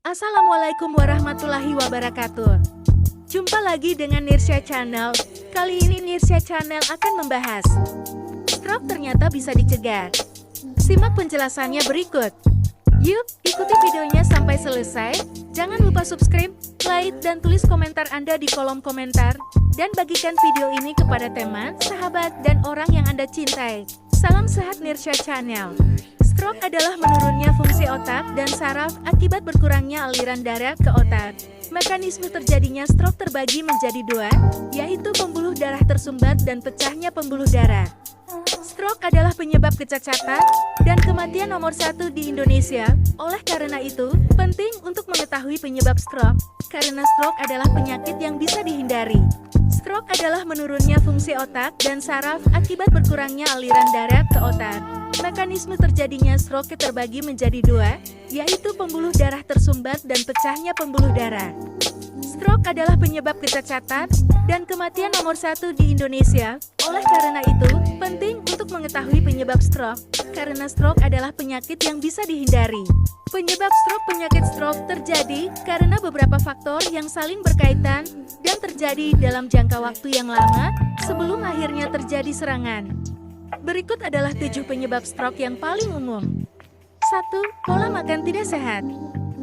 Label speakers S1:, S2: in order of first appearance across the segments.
S1: Assalamualaikum warahmatullahi wabarakatuh. Jumpa lagi dengan Nirsha Channel. Kali ini Nirsha Channel akan membahas stroke ternyata bisa dicegah. Simak penjelasannya berikut. Yuk, ikuti videonya sampai selesai. Jangan lupa subscribe, like, dan tulis komentar Anda di kolom komentar. Dan bagikan video ini kepada teman, sahabat, dan orang yang Anda cintai. Salam sehat Nirsha Channel. Stroke adalah menurunnya fungsi otak dan saraf akibat berkurangnya aliran darah ke otak. Mekanisme terjadinya stroke terbagi menjadi dua, yaitu pembuluh darah tersumbat dan pecahnya pembuluh darah. Stroke adalah penyebab kecacatan dan kematian nomor satu di Indonesia. Oleh karena itu, penting untuk mengetahui penyebab stroke, karena stroke adalah penyakit yang bisa dihindari. Stroke adalah menurunnya fungsi otak dan saraf akibat berkurangnya aliran darah ke otak. Mekanisme terjadinya stroke terbagi menjadi dua, yaitu pembuluh darah tersumbat dan pecahnya pembuluh darah. Stroke adalah penyebab kecacatan dan kematian nomor satu di Indonesia. Oleh karena itu, penting untuk mengetahui penyebab stroke, karena stroke adalah penyakit yang bisa dihindari. Penyakit stroke terjadi karena beberapa faktor yang saling berkaitan dan terjadi dalam jangka waktu yang lama sebelum akhirnya terjadi serangan. Berikut adalah 7 penyebab stroke yang paling umum. 1. Pola makan tidak sehat.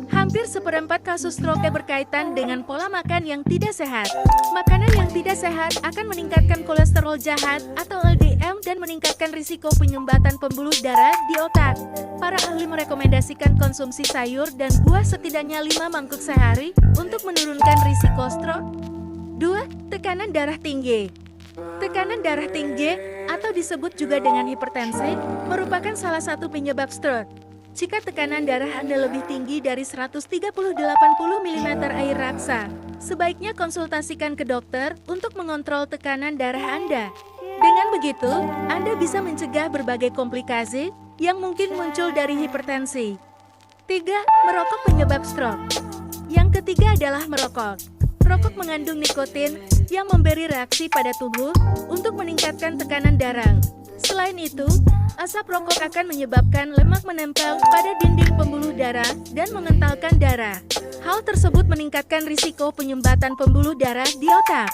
S1: Hampir seperempat kasus stroke berkaitan dengan pola makan yang tidak sehat. Makanan yang tidak sehat akan meningkatkan kolesterol jahat atau LDL dan meningkatkan risiko penyumbatan pembuluh darah di otak. Para ahli merekomendasikan konsumsi sayur dan buah setidaknya 5 mangkuk sehari untuk menurunkan risiko stroke. 2. Tekanan darah tinggi. Tekanan darah tinggi, atau disebut juga dengan hipertensi, merupakan salah satu penyebab stroke. Jika tekanan darah Anda lebih tinggi dari 130/80 mm air raksa, sebaiknya konsultasikan ke dokter untuk mengontrol tekanan darah Anda. Dengan begitu, Anda bisa mencegah berbagai komplikasi yang mungkin muncul dari hipertensi. 3. Merokok penyebab stroke. Yang ketiga adalah merokok. Rokok mengandung nikotin yang memberi reaksi pada tubuh untuk meningkatkan tekanan darah. Selain itu, asap rokok akan menyebabkan lemak menempel pada dinding pembuluh darah dan mengentalkan darah. Hal tersebut meningkatkan risiko penyumbatan pembuluh darah di otak.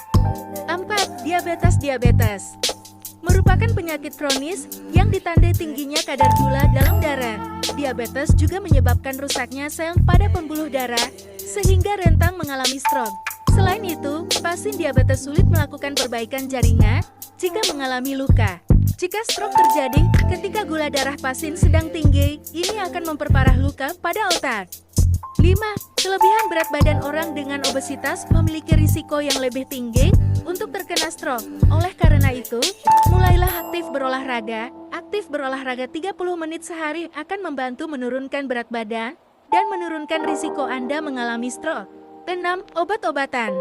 S1: 4. Diabetes merupakan penyakit kronis yang ditandai tingginya kadar gula dalam darah. Diabetes juga menyebabkan rusaknya sel pada pembuluh darah, sehingga rentan mengalami stroke. Selain itu, pasien diabetes sulit melakukan perbaikan jaringan jika mengalami luka. Jika stroke terjadi ketika gula darah pasien sedang tinggi, ini akan memperparah luka pada otak. 5. Kelebihan berat badan orang dengan obesitas memiliki risiko yang lebih tinggi untuk terkena stroke. Oleh karena itu, mulailah aktif berolahraga. Aktif berolahraga 30 menit sehari akan membantu menurunkan berat badan dan menurunkan risiko Anda mengalami stroke. 6. Obat-obatan.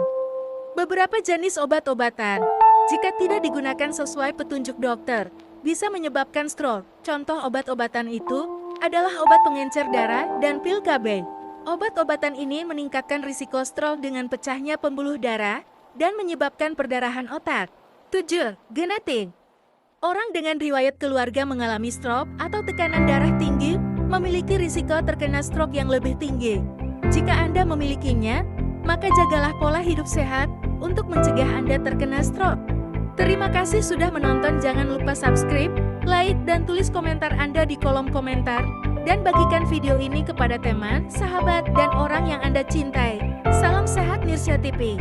S1: Beberapa jenis obat-obatan, jika tidak digunakan sesuai petunjuk dokter, bisa menyebabkan stroke. Contoh obat-obatan itu adalah obat pengencer darah dan pil KB. Obat-obatan ini meningkatkan risiko stroke dengan pecahnya pembuluh darah dan menyebabkan perdarahan otak. 7. Genetik. Orang dengan riwayat keluarga mengalami stroke atau tekanan darah tinggi memiliki risiko terkena stroke yang lebih tinggi. Jika Anda memilikinya, maka jagalah pola hidup sehat untuk mencegah Anda terkena stroke. Terima kasih sudah menonton. Jangan lupa subscribe, like, dan tulis komentar Anda di kolom komentar. Dan bagikan video ini kepada teman, sahabat, dan orang yang Anda cintai. Salam sehat Nirsha TV.